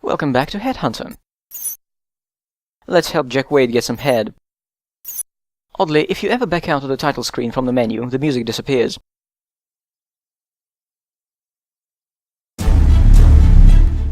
Welcome back to Headhunter. Let's help Jack Wade get some head. Oddly, if you ever back out of the title screen from the menu, the music disappears.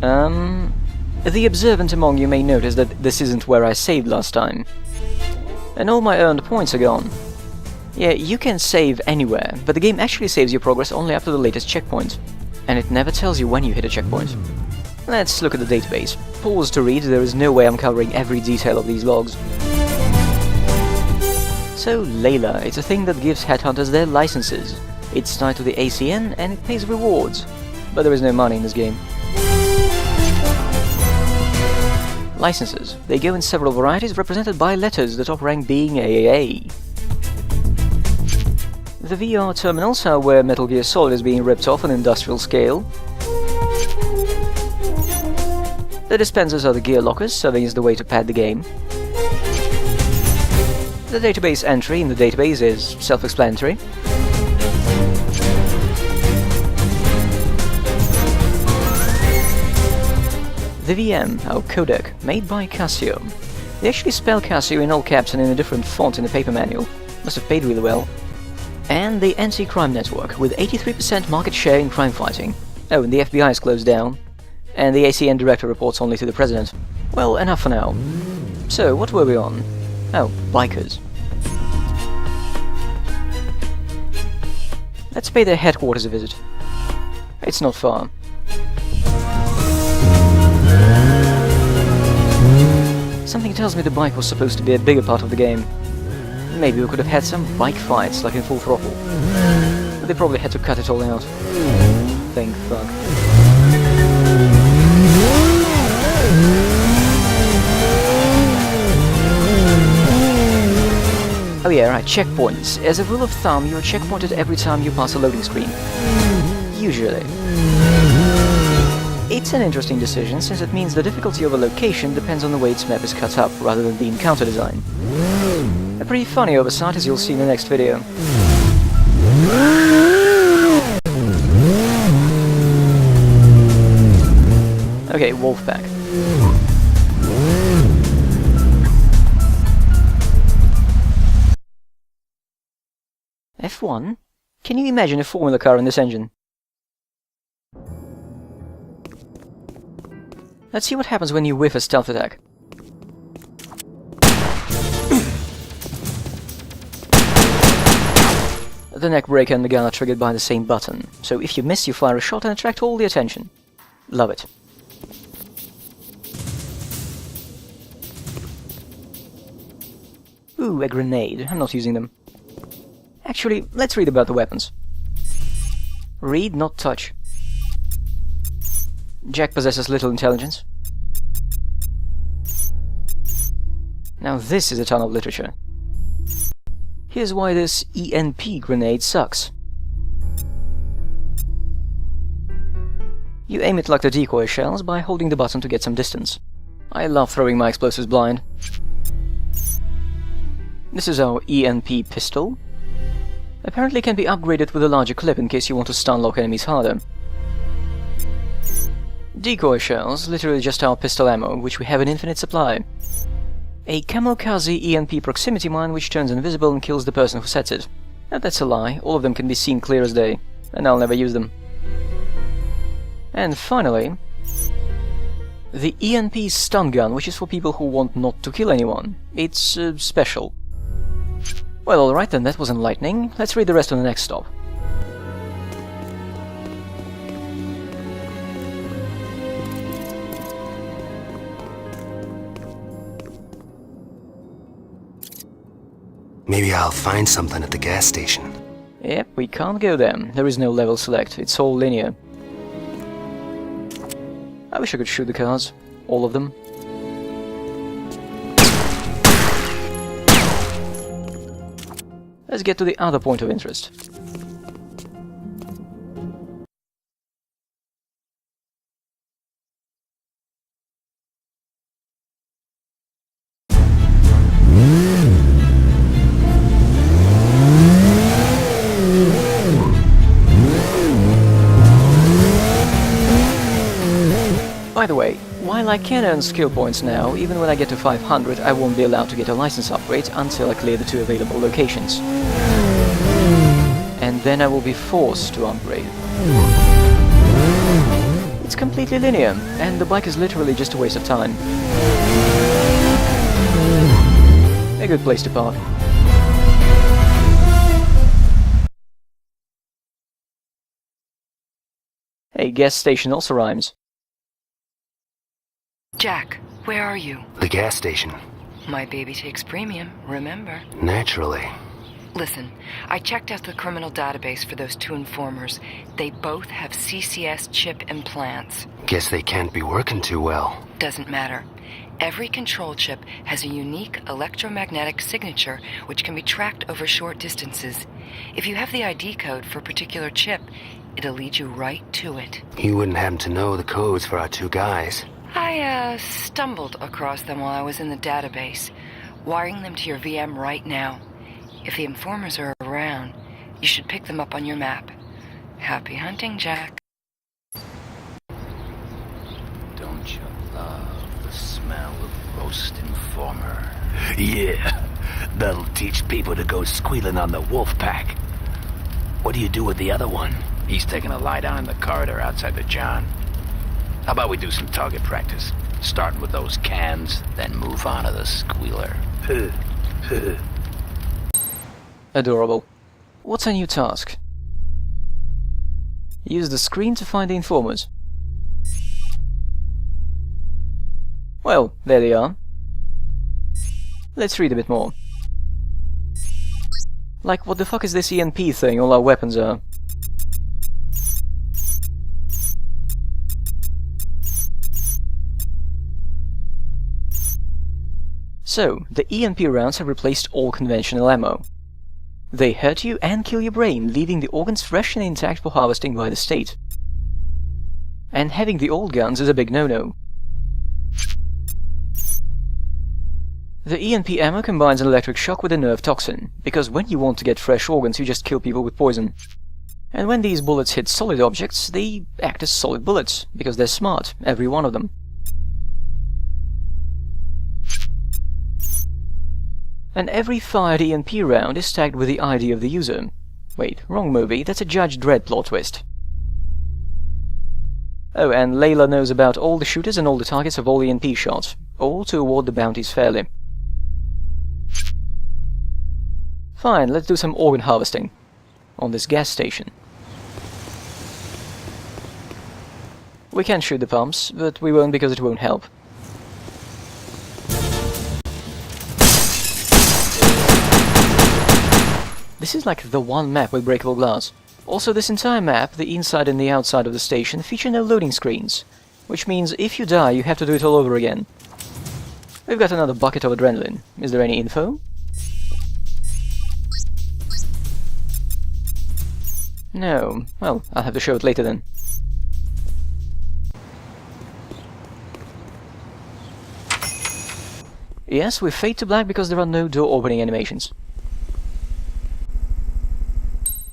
The observant among you may notice that this isn't where I saved last time. And all my earned points are gone. Yeah, you can save anywhere, but the game actually saves your progress only up to the latest checkpoint. And it never tells you when you hit a checkpoint. Let's look at the database. Pause to read, there is no way I'm covering every detail of these logs. So Layla, it's a thing that gives headhunters their licenses. It's tied to the ACN and it pays rewards. But there is no money in this game. Licenses. They go in several varieties represented by letters, the top rank being AAA. The VR terminals are where Metal Gear Solid is being ripped off on an industrial scale. The dispensers are the gear lockers, serving as the way to pad the game. The database entry in the database is self-explanatory. The VM, our codec, made by Casio. They actually spell Casio in all caps and in a different font in the paper manual. Must have paid really well. And the anti-crime network, with 83% market share in crime fighting. Oh, and the FBI is closed down. And the ACN director reports only to the president. Well, enough for now. So, what were we on? Oh, bikers. Let's pay their headquarters a visit. It's not far. Something tells me the bike was supposed to be a bigger part of the game. Maybe we could have had some bike fights, like in Full Throttle. But they probably had to cut it all out. Thank fuck. Oh yeah, right, checkpoints. As a rule of thumb, you're checkpointed every time you pass a loading screen. Usually. It's an interesting decision, since it means the difficulty of a location depends on the way its map is cut up, rather than the encounter design. A pretty funny oversight, as you'll see in the next video. Okay, Wolfpack. F1? Can you imagine a Formula car in this engine? Let's see what happens when you whiff a stealth attack. The neck breaker and the gun are triggered by the same button, so if you miss you fire a shot and attract all the attention. Love it. Ooh, a grenade. I'm not using them. Actually, let's read about the weapons. Read, not touch. Jack possesses little intelligence. Now this is a ton of literature. Here's why this ENP grenade sucks. You aim it like the decoy shells by holding the button to get some distance. I love throwing my explosives blind. This is our ENP pistol. Apparently can be upgraded with a larger clip in case you want to stun lock enemies harder. Decoy shells, literally just our pistol ammo, which we have an infinite supply. A kamikaze ENP proximity mine which turns invisible and kills the person who sets it. Now that's a lie, all of them can be seen clear as day, and I'll never use them. And finally, the ENP stun gun, which is for people who want not to kill anyone. It's special. Well, alright then, that was enlightening. Let's read the rest on the next stop. Maybe I'll find something at the gas station. Yep, we can't go there. There is no level select, it's all linear. I wish I could shoot the cars. All of them. Let's get to the other point of interest. By the way, while I can earn skill points now, even when I get to 500 I won't be allowed to get a license upgrade until I clear the 2 available locations. And then I will be forced to upgrade. It's completely linear, and the bike is literally just a waste of time. A good place to park. Hey, gas station also rhymes. Jack, where are you? The gas station. My baby takes premium, remember? Naturally. Listen, I checked out the criminal database for those 2 informers. They both have CCS chip implants. Guess they can't be working too well. Doesn't matter. Every control chip has a unique electromagnetic signature which can be tracked over short distances. If you have the ID code for a particular chip, it'll lead you right to it. You wouldn't happen to know the codes for our 2 guys. I stumbled across them while I was in the database, wiring them to your VM right now. If the informers are around, you should pick them up on your map. Happy hunting, Jack. Don't you love the smell of roast informer? Yeah, that'll teach people to go squealing on the wolf pack. What do you do with the other one? He's taking a lie down in the corridor outside the John. How about we do some target practice? Starting with those cans, then move on to the squealer. Adorable. What's a new task? Use the screen to find the informers. Well, there they are. Let's read a bit more. Like, what the fuck is this ENP thing all our weapons are? So, the ENP rounds have replaced all conventional ammo. They hurt you and kill your brain, leaving the organs fresh and intact for harvesting by the state. And having the old guns is a big no-no. The ENP ammo combines an electric shock with a nerve toxin, because when you want to get fresh organs you just kill people with poison. And when these bullets hit solid objects, they act as solid bullets, because they're smart, every one of them. And every fired ENP round is tagged with the ID of the user. Wait, wrong movie, that's a Judge Dredd plot twist. Oh, and Layla knows about all the shooters and all the targets of all ENP shots, all to award the bounties fairly. Fine, let's do some organ harvesting. On this gas station. We can shoot the pumps, but we won't because it won't help. This is like the one map with breakable glass. Also, this entire map, the inside and the outside of the station, feature no loading screens, which means if you die, you have to do it all over again. We've got another bucket of adrenaline. Is there any info? No. Well, I'll have to show it later then. Yes, we fade to black because there are no door opening animations.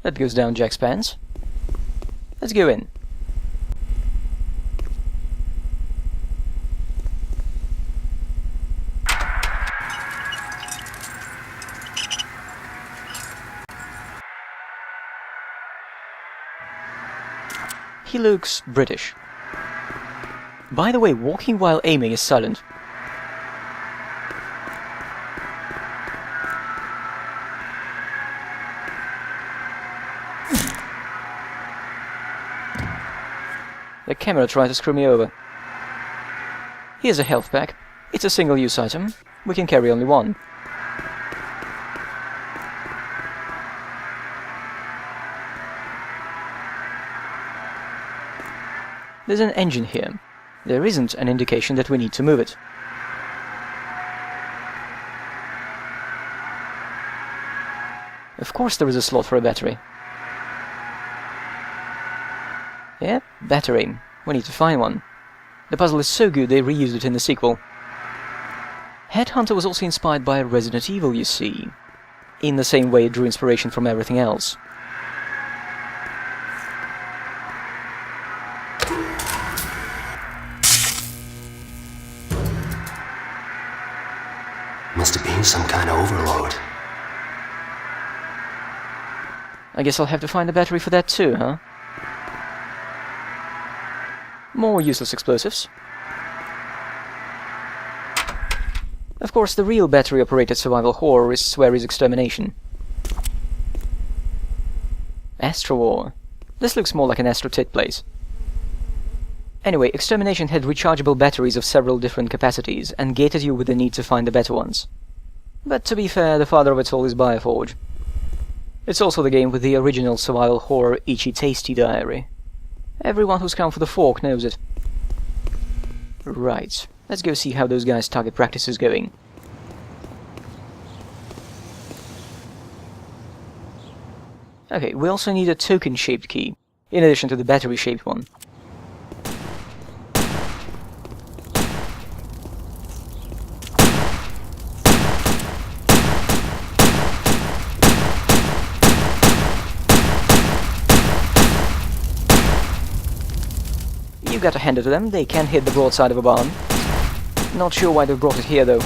That goes down Jack's pants. Let's go in. He looks British. By the way, walking while aiming is silent. The camera tried to screw me over. Here's a health pack. It's a single-use item. We can carry only one. There's an engine here. There isn't an indication that we need to move it. Of course there is a slot for a battery. Yeah, battery. We need to find one. The puzzle is so good they reused it in the sequel. Headhunter was also inspired by Resident Evil, you see. In the same way it drew inspiration from everything else. Must have been some kind of overload. I guess I'll have to find a battery for that too, huh? More useless explosives. Of course, the real battery-operated survival horror is Swery's extermination. Astro War. This looks more like an Astro Tit place. Anyway, extermination had rechargeable batteries of several different capacities, and gated you with the need to find the better ones. But to be fair, the father of it all is Bioforge. It's also the game with the original survival horror Itchy Tasty Diary. Everyone who's come for the fork knows it. Right, let's go see how those guys' target practice is going. Okay, we also need a token-shaped key, in addition to the battery-shaped one. You gotta hand it to them, they can hit the broadside of a barn. Not sure why they brought it here though.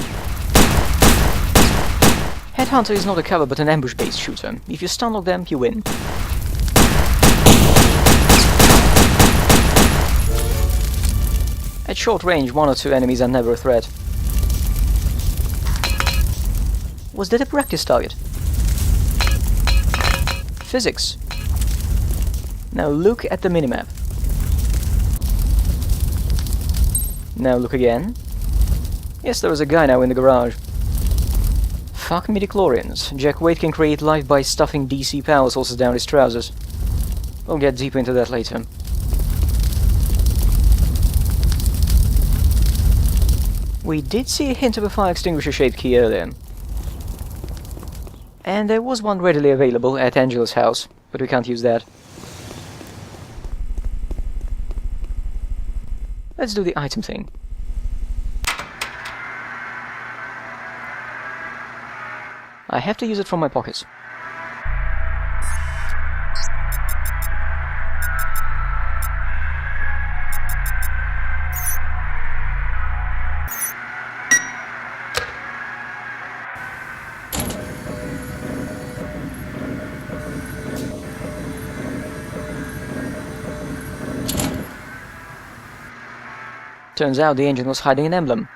Headhunter is not a cover but an ambush-based shooter. If you stunlock them, you win. At short range, 1 or 2 enemies are never a threat. Was that a practice target? Physics. Now look at the minimap. Now look again. Yes, there is a guy now in the garage. Fuck midichlorians. Jack Wade can create life by stuffing DC power sources down his trousers. We'll get deeper into that later. We did see a hint of a fire extinguisher-shaped key earlier. And there was one readily available at Angela's house, but we can't use that. Let's do the item thing. I have to use it from my pockets. Turns out the engine was hiding an emblem.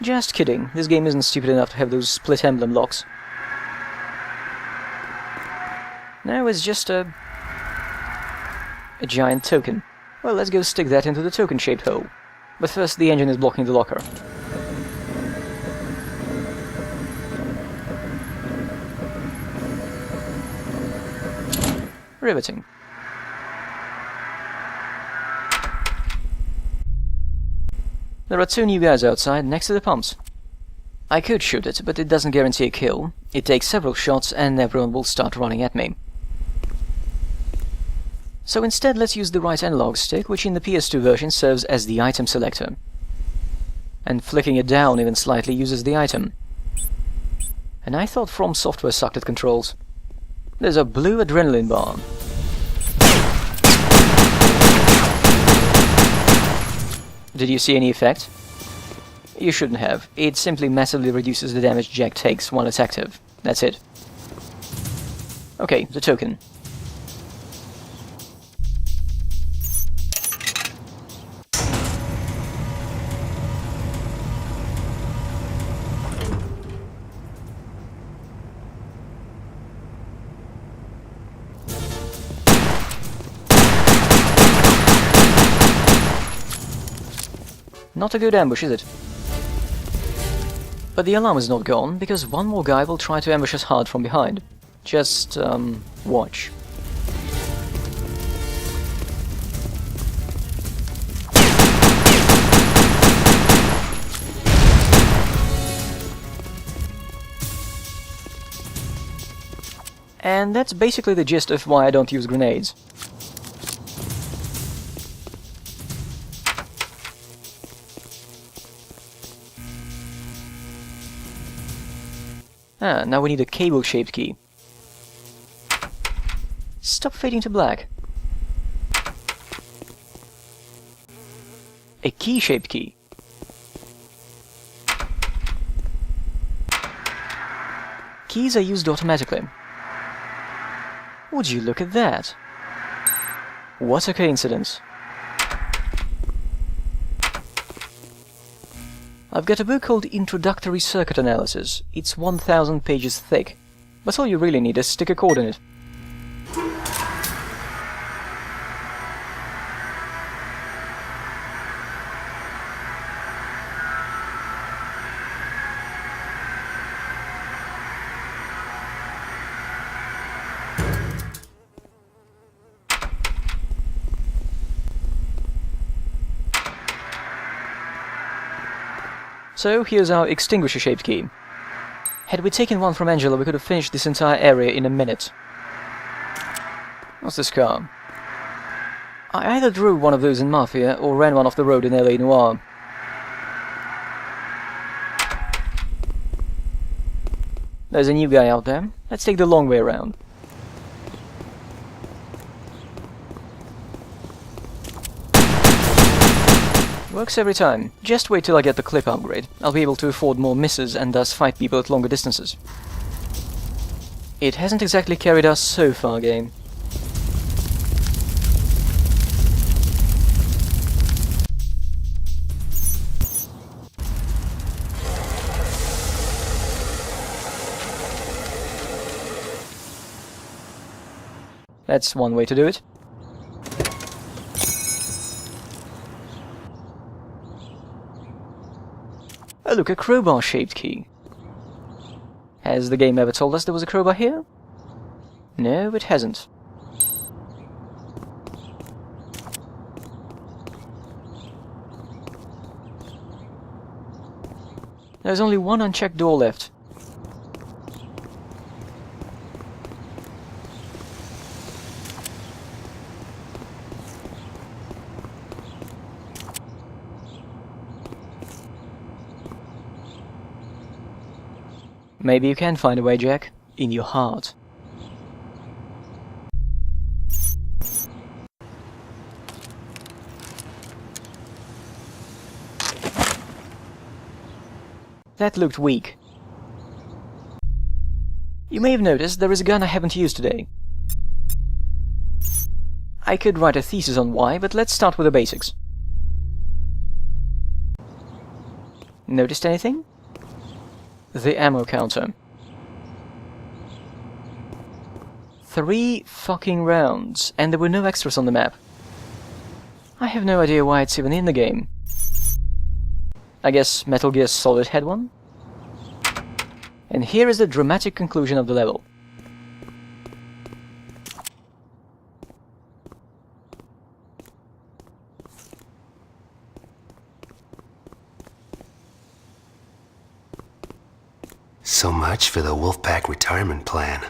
Just kidding, this game isn't stupid enough to have those split emblem locks. No, it's just a giant token. Well, let's go stick that into the token-shaped hole. But first, the engine is blocking the locker. Riveting. There are 2 new guys outside, next to the pumps. I could shoot it, but it doesn't guarantee a kill. It takes several shots and everyone will start running at me. So instead let's use the right analog stick, which in the PS2 version serves as the item selector. And flicking it down even slightly uses the item. And I thought From Software sucked at controls. There's a blue adrenaline bar. Did you see any effect? You shouldn't have. It simply massively reduces the damage Jack takes while it's active. That's it. Okay, the token. Not a good ambush, is it? But the alarm is not gone, because one more guy will try to ambush us hard from behind. Just, watch. And that's basically the gist of why I don't use grenades. Ah, now we need a cable-shaped key. Stop fading to black. A key-shaped key. keys are used automatically. Would you look at that? What a coincidence. I've got a book called Introductory Circuit Analysis. It's 1000 pages thick, but all you really need is stick a cord in it. So here's our extinguisher-shaped key. Had we taken one from Angela, we could have finished this entire area in a minute. What's this car? I either drove one of those in Mafia or ran one off the road in LA Noire. There's a new guy out there. Let's take the long way around. Works every time. Just wait till I get the clip upgrade. I'll be able to afford more misses and thus fight people at longer distances. It hasn't exactly carried us so far, game. That's one way to do it. Oh look, a crowbar-shaped key. Has the game ever told us there was a crowbar here? No, it hasn't. There's only one unchecked door left. Maybe you can find a way, Jack. In your heart. That looked weak. You may have noticed there is a gun I haven't used today. I could write a thesis on why, but let's start with the basics. Noticed anything? The ammo counter. 3 fucking rounds, and there were no extras on the map. I have no idea why it's even in the game. I guess Metal Gear Solid had one? And here is the dramatic conclusion of the level. So much for the Wolfpack retirement plan.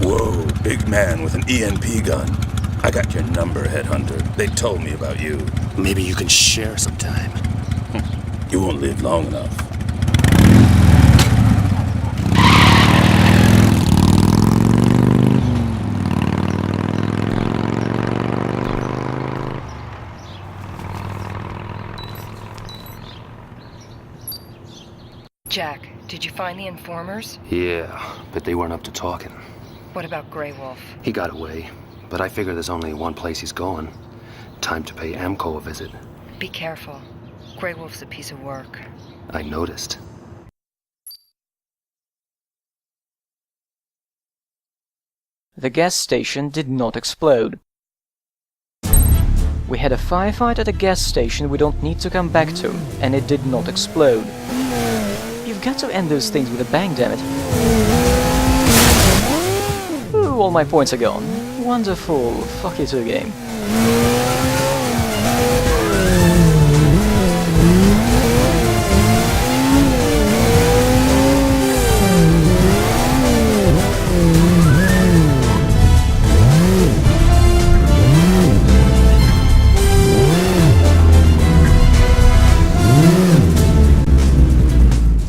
Whoa, big man with an EMP gun. I got your number, Headhunter. They told me about you. Maybe you can share sometime. You won't live long enough. Jack, did you find the informers? Yeah, but they weren't up to talking. What about Grey Wolf? He got away, but I figure there's only one place he's going. Time to pay Amco a visit. Be careful. Grey Wolf's a piece of work. I noticed. The gas station did not explode. We had a firefight at a gas station we don't need to come back to, and it did not explode. You've got to end those things with a bang, damn it. Ooh, all my points are gone. Wonderful. Fuck you too, game.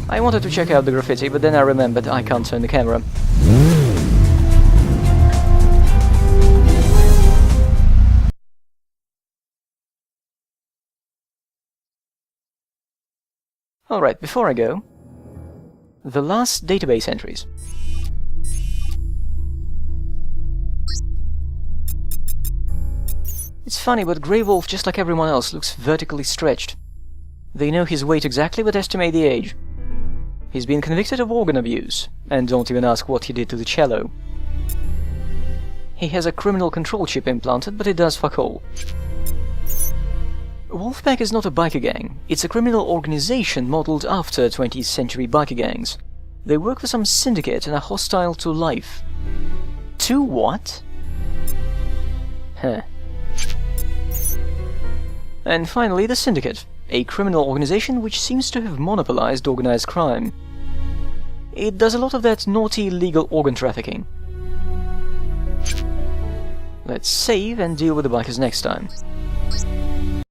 I wanted to check out the graffiti, but then I remembered I can't turn the camera. Alright, before I go, the last database entries. It's funny, but Grey Wolf, just like everyone else, looks vertically stretched. They know his weight exactly but estimate the age. He's been convicted of organ abuse, and don't even ask what he did to the cello. He has a criminal control chip implanted, but it does fuck all. Wolfpack is not a biker gang, it's a criminal organization modeled after 20th century biker gangs. They work for some syndicate and are hostile to life. To what? Huh. And finally, the Syndicate, a criminal organization which seems to have monopolized organized crime. It does a lot of that naughty illegal organ trafficking. Let's save and deal with the bikers next time.